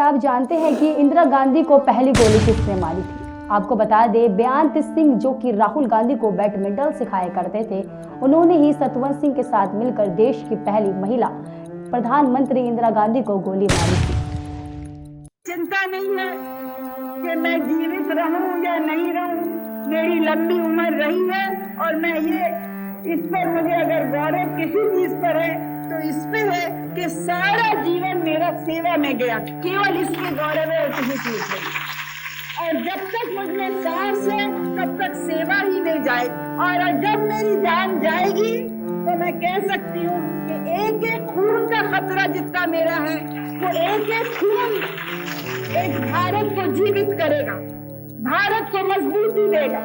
क्या आप जानते हैं कि इंदिरा गांधी को पहली गोली किसने मारी थी? आपको बता दें, बेअंत सिंह जो कि राहुल गांधी को बैडमिंटन सिखाया करते थे, उन्होंने ही सतवंत सिंह के साथ मिलकर देश की पहली महिला प्रधानमंत्री इंदिरा गांधी को गोली मारी थी। चिंता नहीं है कि मैं जीवित रहूं या नहीं रहूं, मेरी लंबी उम्र रही है और मैं इस पर मुझे अगर गौरव किसी चीज पर है तो इस पे है कि सारा जीवन मेरा सेवा में गया, केवल इसके गौरव है और किसी चीज नहीं। और जब तक मुझमें सांस है तब तक सेवा ही में जाए, और जब मेरी जान जाएगी तो मैं कह सकती हूँ कि एक एक खून का खतरा जितना मेरा है, वो एक एक खून एक भारत को जीवित करेगा, भारत को मजबूती देगा।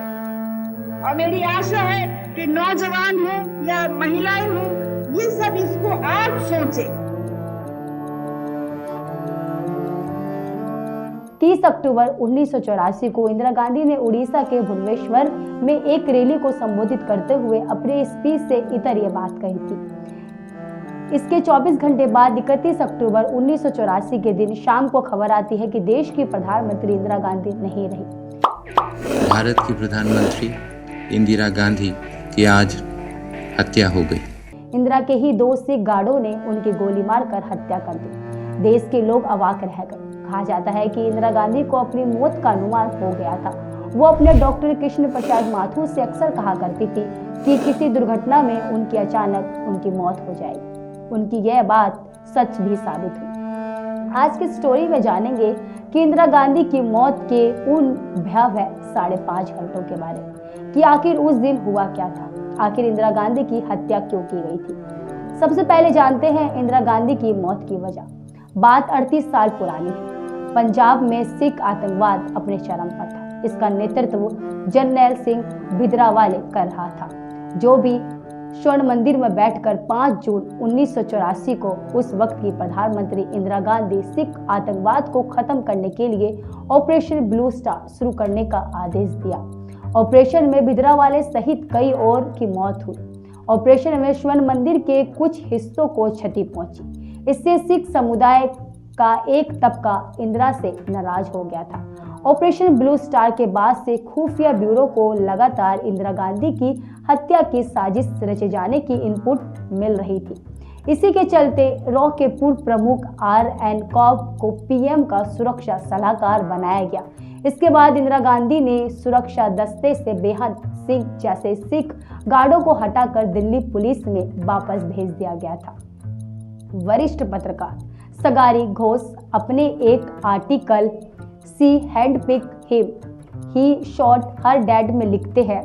और मेरी आशा है कि नौजवान हो या महिलाएं हो, ये सब इसको आज सोचे। 30 अक्टूबर 1984 को इंदिरा गांधी ने उड़ीसा के भुवनेश्वर में एक रैली को संबोधित करते हुए अपने स्पीच से इतर ये बात कही थी। इसके 24 घंटे बाद 31 अक्टूबर 1984 के दिन शाम को खबर आती है कि देश की प्रधानमंत्री इंदिरा गांधी नहीं रही। भारत की प्रधानमंत्री इंदिरा गांधी की आज हत्या हो गई। इंदिरा के ही 2 सिख गार्डों ने उनकी गोली मारकर हत्या कर दी। देश के लोग अवाक रह गए। कहा जाता है कि इंदिरा गांधी को अपनी मौत का अनुमान हो गया था। वो अपने डॉक्टर कृष्ण प्रसाद माथुर से अक्सर कहा करती थी कि किसी दुर्घटना में उनकी अचानक उनकी मौत हो जाएगी। उनकी यह बात सच भी साबित हुई। आज की स्टोरी में जानेंगे कि इंदिरा गांधी की मौत के उन भयावह 5.5 घंटों के बारे में, कि आखिर उस दिन हुआ क्या था, आखिर इंदिरा गांधी की हत्या क्यों की गई थी। सबसे पहले जानते हैं इंदिरा गांधी की मौत की वजह। बात 38 साल पुरानी है। पंजाब में सिख आतंकवाद अपने चरम पर था। इसका नेतृत्व जरनैल सिंह भिंद्रावाले कर रहा था, जो भी स्वर्ण मंदिर में बैठकर 5 जून 1984 को उस वक्त की प्रधानमंत्री इंदिरा गांधी सिख आतंकवाद को खत्म करने के लिए ऑपरेशन ब्लू स्टार शुरू करने का आदेश दिया। ऑपरेशन में भिंद्रावाले सहित कई और की मौत हुई। ऑपरेशन में स्वर्ण मंदिर के कुछ हिस्सों को क्षति पहुंची। इससे सिख समुदाय का एक तबका इंदिरा से नाराज हो गया था। ऑपरेशन ब्लू स्टार के बाद से खुफिया ब्यूरो को लगातार इंदिरा गांधी की हत्या की साजिश रचे जाने की इनपुट मिल रही थी। इसी के चलते रॉ के पूर्व प्रमुख RN कॉब को PM का सुरक्षा सलाहकार बनाया गया। इसके बाद इंदिरा गांधी ने सुरक्षा दस्ते से बेअंत सिंह जैसे सिख गार्डों को हटाकर दिल्ली पुलिस में वापस भेज दिया गया था। वरिष्ठ पत्रकार सगारी घोष अपने एक article she handpicked him he shot her dad में लिखते हैं,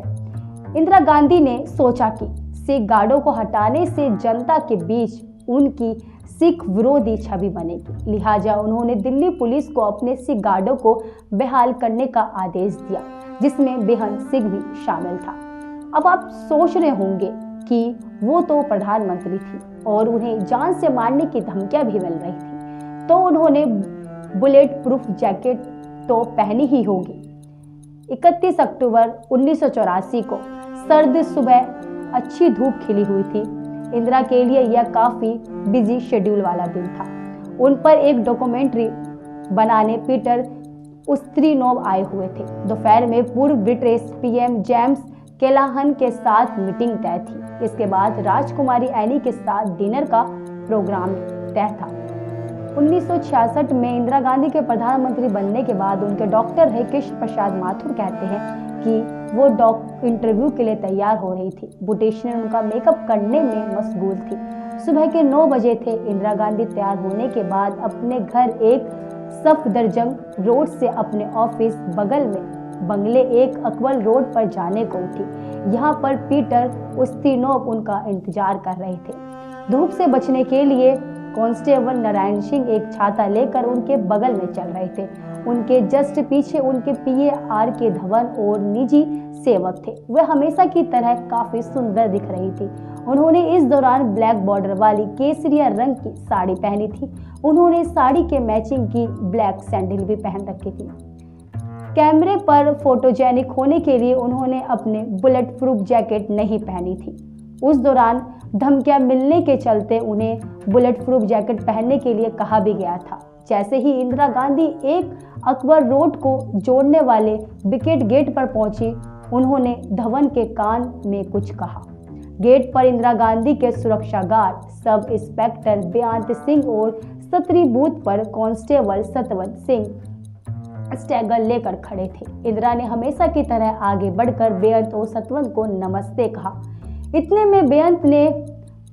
इंदिरा गांधी ने सोचा कि सिख गार्डों को हटाने से जनता के बीच उनकी सिख विरोधी छवि बनेगी। लिहाजा उन्होंने दिल्ली पुलिस को अपने सिख गार्डों को बहाल करने का आदेश दिया, जिसमें बेअंत सिंह भी शामिल था। अब आप सोच रहे होंगे कि वो तो प्रधानमंत्री थी और उन्हें जान से मारने की धमकियां भी मिल रही थी, तो उन्होंने बुलेट प्रूफ जैकेट तो पहनी ही होगी। 31 अक्टूबर 1984 को सर्द सुबह अच्छी धूप खिली हुई थी। इंदिरा के लिए यह काफी बिजी शेड्यूल वाला दिन था। उन पर एक डॉक्यूमेंट्री बनाने पीटर उस्त्रीनोव आए हुए थे। दोपहर में पूर्व ब्रिटिश PM जेम्स कैलाहन के साथ मीटिंग तय थी। इसके बाद राजकुमारी एनी के साथ डिनर का प्रोग्राम तय था। 1966 में इंदिरा गांधी के प्रधानमंत्री बनने के बाद उनके डॉक्टर है कृष्ण प्रसाद माथुर कहते हैं कि वो इंटरव्यू के लिए तैयार हो रही थी। ब्यूटिशियन उनका मेकअप करने में मशगूल थी। सुबह के 9 बजे थे। इंदिरा गांधी तैयार होने के बाद अपने घर एक सफदरजंग रोड से अपने ऑफिस बगल में बंगले एक अकबल रोड पर जाने को उठी। यहाँ पर पीटर उस्तीनोव उनका इंतजार कर रहे थे। धूप से बचने के लिए कांस्टेबल नारायण सिंह एक छाता लेकर उनके बगल में चल रहे थे। उनके जस्ट पीछे उनके PA RK धवन और निजी सेवक थे। वह हमेशा की तरह काफी सुंदर दिख रही थी। उन्होंने इस दौरान ब्लैक बॉर्डर वाली केसरिया रंग की साड़ी पहनी थी। उन्होंने साड़ी के मैचिंग की ब्लैक सैंडल भी पहन रखी थी। कैमरे पर फोटोजेनिक होने के लिए उन्होंने अपने बुलेट प्रूफ जैकेट नहीं पहनी थी। उस दौरान धमकियां मिलने के चलते उन्हें बुलेट प्रूफ जैकेट पहनने के लिए कहा भी गया था। जैसे ही इंदिरा गांधी एक अकबर रोड को जोड़ने वाले विकेट गेट पर पहुंची, उन्होंने धवन के कान में कुछ कहा। गेट पर इंदिरा गांधी के सुरक्षा गार्ड सब इंस्पेक्टर बेअंत सिंह और सत्री बूथ पर कांस्टेबल सतवंत सिंह स्टैगर लेकर खड़े थे। इंदिरा ने हमेशा की तरह आगे बढ़कर बेअंत और सतवंत को नमस्ते कहा। इतने में बेअंत ने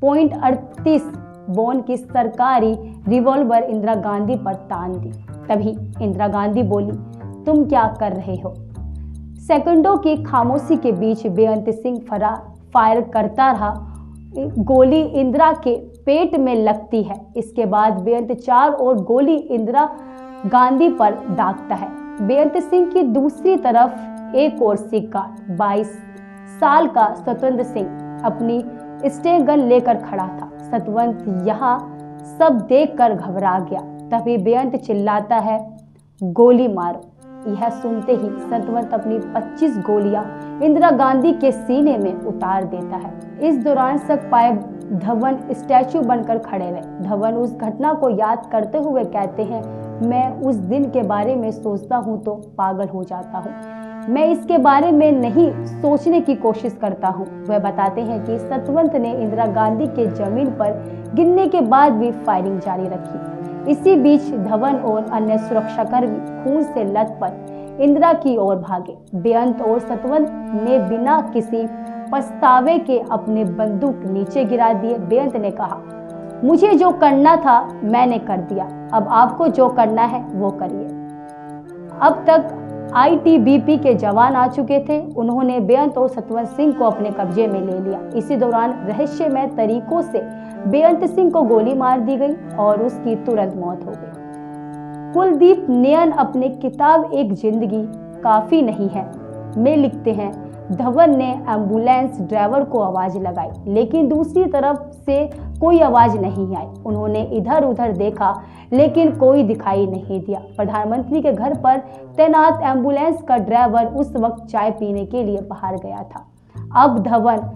.38 बोन की सरकारी रिवॉल्वर इंदिरा गांधी पर तान दी। तभी इंदिरा गांधी बोली, तुम क्या कर रहे हो? सेकंडों की खामोशी के बीच बेअंत सिंह फायर करता रहा। गोली इंदिरा के पेट में लगती है। इसके बाद बेअंत 4 और गोली इंदिरा गांधी पर दागता है। बेअंत सिंह की दूसरी तरफ एक और सिख गार्ड 22 साल का सतवंत सिंह अपनी स्टे गन लेकर खड़ा था। सतवंत यह सब देखकर घबरा गया। तभी बेअंत चिल्लाता है, गोली मारो। यह सुनते ही सतवंत अपनी 25 गोलियां इंदिरा गांधी के सीने में उतार देता है। इस दौरान सक पाए धवन स्टैचू बनकर खड़े रहे। धवन उस घटना को याद करते हुए कहते हैं, मैं उस दिन के बारे में सोचता हूँ तो पागल हो जाता हूँ। मैं इसके बारे में नहीं सोचने की कोशिश करता हूँ। वह बताते हैं कि सतवंत ने इंदिरा गांधी के जमीन पर गिरने के बाद भी फायरिंग जारी रखी। इसी बीच धवन और अन्य सुरक्षाकर्मी खून से लथपथ इंदिरा की ओर भागे। बेअंत और सतवंत ने बिना किसी पछतावे के अपने बंदूक नीचे गिरा दिए। बेअंत ने कहा, मुझे जो करना था मैंने कर दिया, अब आपको जो करना है वो करिए। अब तक ITBP के जवान आ चुके थे। उन्होंने बेअंत और सतवंत सिंह को अपने कब्जे में ले लिया। इसी दौरान रहस्यमय तरीकों से बेअंत सिंह को गोली मार दी गई और उसकी तुरंत मौत हो गई। कुलदीप नैयर अपनी किताब एक जिंदगी काफी नहीं है में लिखते हैं, धवन ने एम्बुलेंस ड्राइवर को आवाज लगाई, लेकिन दूसरी तरफ से कोई आवाज नहीं आई। उन्होंने इधर उधर देखा, लेकिन कोई दिखाई नहीं दिया। प्रधानमंत्री के घर पर तैनात एम्बुलेंस का ड्राइवर उस वक्त चाय पीने के लिए बाहर गया था। अब धवन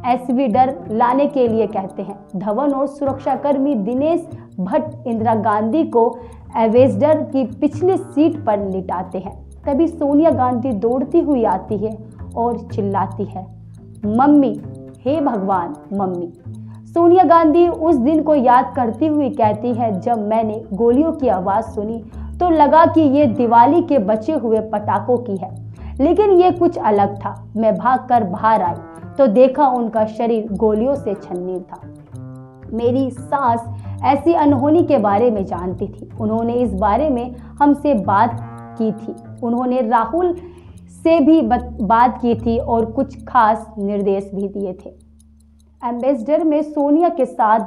एस्वीडर लाने के लिए कहते हैं। धवन और सुरक्षाकर्मी दिनेश भट्ट इंदिरा गांधी को एवेस्डर की पिछली सीट पर लिटाते हैं। तभी सोनिया गांधी दौड़ती हुई आती है और चिल्लाती है, मम्मी, हे भगवान मम्मी। सोनिया गांधी उस दिन को याद करती हुई कहती है, जब मैंने गोलियों की आवाज़ सुनी तो लगा कि ये दिवाली के बचे हुए पटाखों की है, लेकिन ये कुछ अलग था। मैं भागकर बाहर आई तो देखा उनका शरीर गोलियों से छन्नी था। मेरी सास ऐसी अनहोनी के बारे में जानती थी। उन्होंने इस बारे में हमसे बात की थी। उन्होंने राहुल से भी बात की थी और कुछ खास निर्देश भी दिए थे। एम्बेसडर में सोनिया के साथ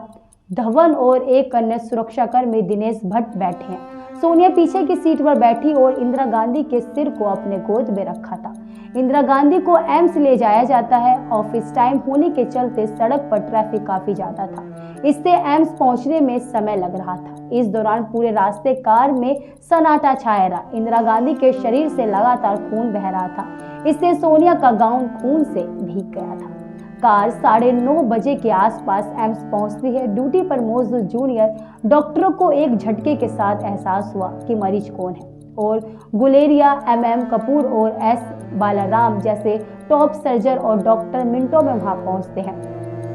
धवन और एक अन्य सुरक्षाकर्मी दिनेश भट्ट बैठे हैं। सोनिया पीछे की सीट पर बैठी और इंदिरा गांधी के सिर को अपने गोद में रखा था। इंदिरा गांधी को एम्स ले जाया जाता है। ऑफिस टाइम होने के चलते सड़क पर ट्रैफिक काफी ज्यादा था, इससे एम्स पहुंचने में समय लग रहा था। इस दौरान पूरे रास्ते कार में सन्नाटा छाया रहा। इंदिरा गांधी के शरीर से लगातार खून बह रहा था, इससे सोनिया का गाउन खून से भीग गया था। कार 9:30 बजे के आसपास एम्स पहुंचती है। ड्यूटी पर मौजूद जूनियर डॉक्टरों को एक झटके के साथ एहसास हुआ कि मरीज कौन है, और गुलेरिया, MM कपूर और S बालाराम जैसे टॉप सर्जन और डॉक्टर मिनटों में वहां पहुंचते हैं।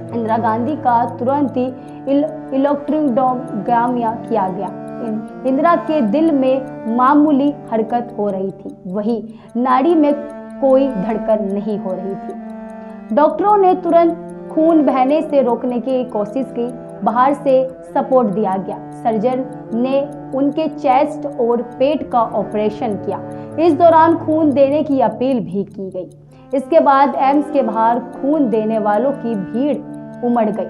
इंदिरा गांधी का तुरंत ही इलेक्ट्रोग्रामिया किया गया। इंदिरा के दिल में मामूली हरकत हो रही थी, वही नाड़ी में कोई धड़कन नहीं हो रही थी। डॉक्टरों ने तुरंत खून बहने से रोकने की कोशिश की। बाहर से सपोर्ट दिया गया। सर्जन ने उनके चेस्ट और पेट का ऑपरेशन किया। इस दौरान खून देने की अपील भी की गई। इसके बाद एम्स के बाहर खून देने वालों की भीड़ उमड़ गई।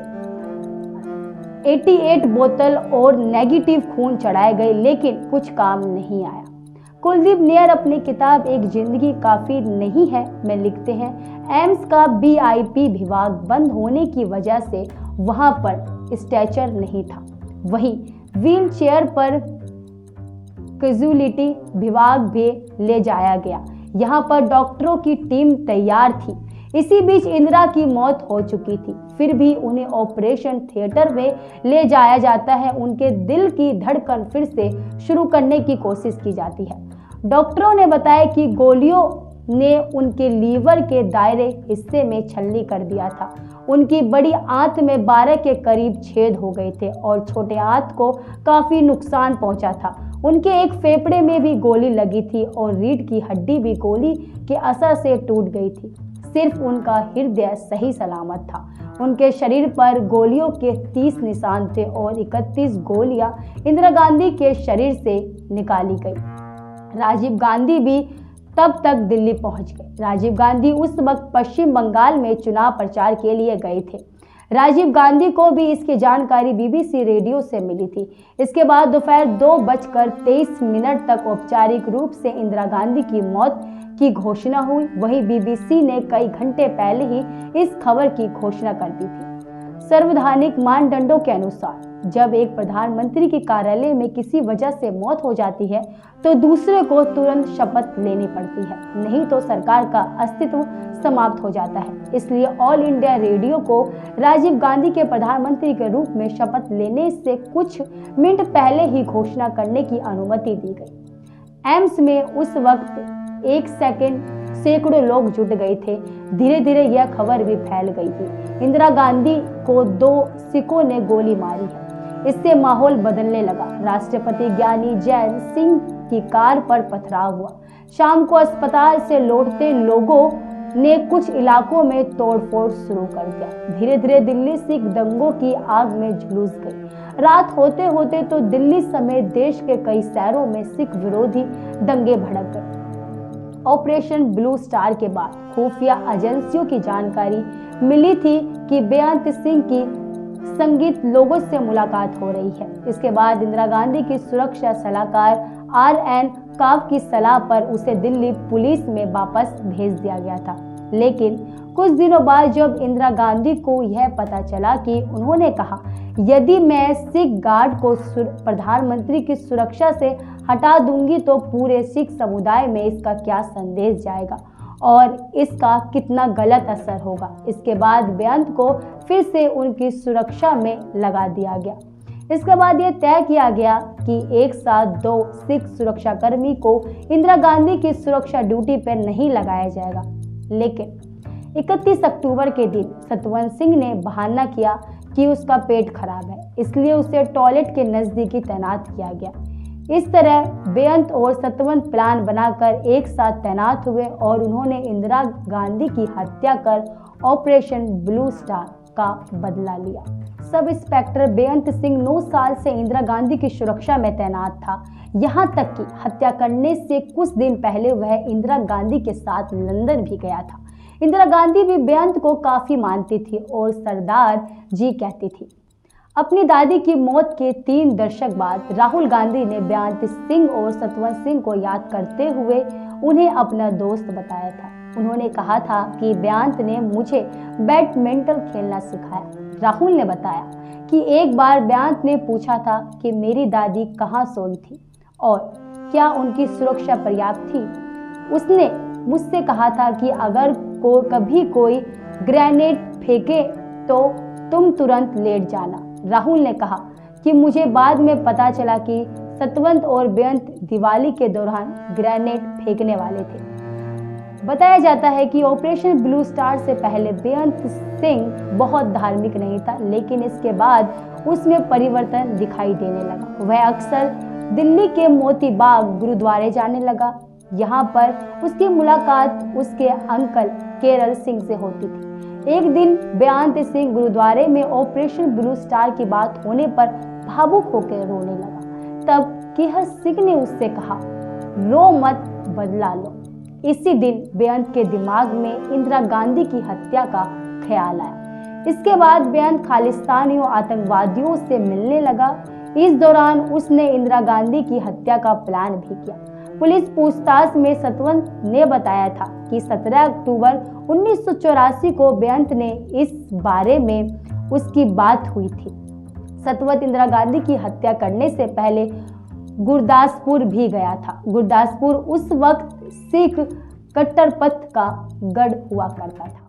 88 बोतल और नेगेटिव खून चढ़ाए गए, लेकिन कुछ काम नहीं आया। कुलदीप नैयर अपनी किताब एक जिंदगी काफी नहीं है में लिखते हैं, एम्स का VIP विभाग बंद होने की वजह से वहां पर स्ट्रेचर नहीं था। वहीं व्हील चेयर पर कैजुअलिटी विभाग भी ले जाया गया। यहाँ पर डॉक्टरों की टीम तैयार थी। इसी बीच इंदिरा की मौत हो चुकी थी, फिर भी उन्हें ऑपरेशन थिएटर में ले जाया जाता है। उनके दिल की धड़कन फिर से शुरू करने की कोशिश की जाती है। डॉक्टरों ने बताया कि गोलियों ने उनके लीवर के दायरे हिस्से में छलनी कर दिया था। उनकी बड़ी आंत में 12 के करीब छेद हो गए थे और छोटे आंत को काफी नुकसान पहुंचा था। उनके एक फेफड़े में भी गोली लगी थी और रीढ़ की हड्डी भी गोली के असर से टूट गई थी। सिर्फ उनका हृदय सही सलामत था। उनके शरीर पर गोलियों के 30 निशान थे और 31 गोलियां इंदिरा गांधी के शरीर से निकाली गई। राजीव गांधी भी तब तक दिल्ली पहुंच गए। राजीव गांधी उस वक्त पश्चिम बंगाल में चुनाव प्रचार के लिए गए थे। राजीव गांधी को भी इसकी जानकारी बीबीसी रेडियो से मिली थी। इसके बाद दोपहर 2:23 तक औपचारिक रूप से इंदिरा गांधी की मौत की घोषणा हुई। वहीं बीबीसी ने कई घंटे पहले ही इस खबर की घोषणा कर दी थी। संवैधानिक मानदंडों के अनुसार जब एक प्रधानमंत्री के कार्यालय में किसी वजह से मौत हो जाती है तो दूसरे को तुरंत शपथ लेनी पड़ती है, नहीं तो सरकार का अस्तित्व समाप्त हो जाता है। इसलिए ऑल इंडिया रेडियो को राजीव गांधी के प्रधानमंत्री के रूप में शपथ लेने से कुछ मिनट पहले ही घोषणा करने की अनुमति दी गई। एम्स में उस वक्त 1 सेकंड सैकड़ों लोग जुट गए थे। धीरे धीरे यह खबर भी फैल गई थी। इंदिरा गांधी को 2 सिखों ने गोली मारी है। इससे माहौल बदलने लगा। राष्ट्रपति ज्ञानी जैन सिंह की कार पर पथराव हुआ। शाम को अस्पताल से लौटते लोगों ने कुछ इलाकों में तोड़फोड़ शुरू कर दिया। धीरे धीरे दिल्ली सिख दंगों की आग में झुलस गई। रात होते होते तो दिल्ली समेत देश के कई शहरों में सिख विरोधी दंगे भड़क गए। ऑपरेशन ब्लू स्टार के बाद खुफिया एजेंसियों की जानकारी मिली थी कि बेअंत सिंह की संगीत लोगों से मुलाकात हो रही है। इसके बाद इंदिरा गांधी की सुरक्षा सलाहकार RN काफ की सलाह पर उसे दिल्ली पुलिस में वापस भेज दिया गया था। लेकिन कुछ दिनों बाद जब इंदिरा गांधी को यह पता चला कि उन्होंने कहा, यदि मैं सिख गार्ड को प्रधानमंत्री की सुरक्षा से हटा दूंगी तो पूरे सिख समुदाय में इसका क्या संदेश जाएगा और इसका कितना गलत असर होगा। इसके बाद बेअंत को फिर से उनकी सुरक्षा में लगा दिया गया। इसके बाद यह तय किया गया कि एक साथ 2 सिख सुरक्षाकर्मी को इंदिरा गांधी की सुरक्षा ड्यूटी पर नहीं लगाया जाएगा। लेकिन 31 अक्टूबर के दिन सतवंत सिंह ने बहाना किया कि उसका पेट खराब है, इसलिए उसे टॉयलेट के नजदीक तैनात किया गया। इस तरह बेअंत और सतवंत प्लान बनाकर एक साथ तैनात हुए और उन्होंने इंदिरा गांधी की हत्या कर ऑपरेशन ब्लू स्टार का बदला लिया। सब इंस्पेक्टर बेअंत सिंह 9 साल से इंदिरा गांधी की सुरक्षा में तैनात था। यहाँ तक कि हत्या करने से कुछ दिन पहले वह इंदिरा गांधी के साथ लंदन भी गया था। इंदिरा गांधी भी बेअंत को काफी मानती थी और सरदार जी कहती थी। अपनी दादी की मौत के 3 दशक बाद राहुल गांधी ने बेअंत सिंह और सतवंत सिंह को याद करते हुए उन्हें अपना दोस्त बताया था। उन्होंने कहा था कि बेअंत ने मुझे बैडमिंटन खेलना सिखाया। राहुल ने बताया कि एक बार बेअंत ने पूछा था कि मेरी दादी कहाँ सोई थी और क्या उनकी सुरक्षा पर्याप्त थी। उसने मुझसे कहा था कि अगर कभी कोई ग्रेनेड फेंके तो तुम तुरंत लेट जाना। राहुल ने कहा कि मुझे बाद में पता चला कि सतवंत और बेअंत दिवाली के दौरान ग्रेनेड फेंकने वाले थे। बताया जाता है कि ऑपरेशन ब्लू स्टार से पहले बेअंत सिंह बहुत धार्मिक नहीं था, लेकिन इसके बाद उसमें परिवर्तन दिखाई देने लगा। वह अक्सर दिल्ली के मोती बाग गुरुद्वारे जाने लगा। यहाँ पर उसकी मुलाकात उसके अंकल केरल सिंह से होती थी। एक दिन बेअंत सिंह गुरुद्वारे में ऑपरेशन ब्लू स्टार की बात होने पर भावुक होकर रोने लगा। तब केरल सिंह ने उससे कहा, रो मत, बदला लो। इसी दिन बेअंत के दिमाग में इंदिरा गांधी की हत्या का ख्याल आया। इसके बाद बेअंत खालिस्तानियों आतंकवादियों से मिलने लगा। इस दौरान उसने इंदिरा गांधी की हत्या का प्लान भी किया। पुलिस पूछताछ में सतवंत ने बताया था कि 17 अक्टूबर 1984 को बेअंत ने इस बारे में उसकी बात हुई थी। सतवंत इंदिरा गांधी की हत्या करने से पहले गुरदासपुर भी गया था। गुरदासपुर उस वक्त सिख कट्टरपंथ का गढ़ हुआ करता था।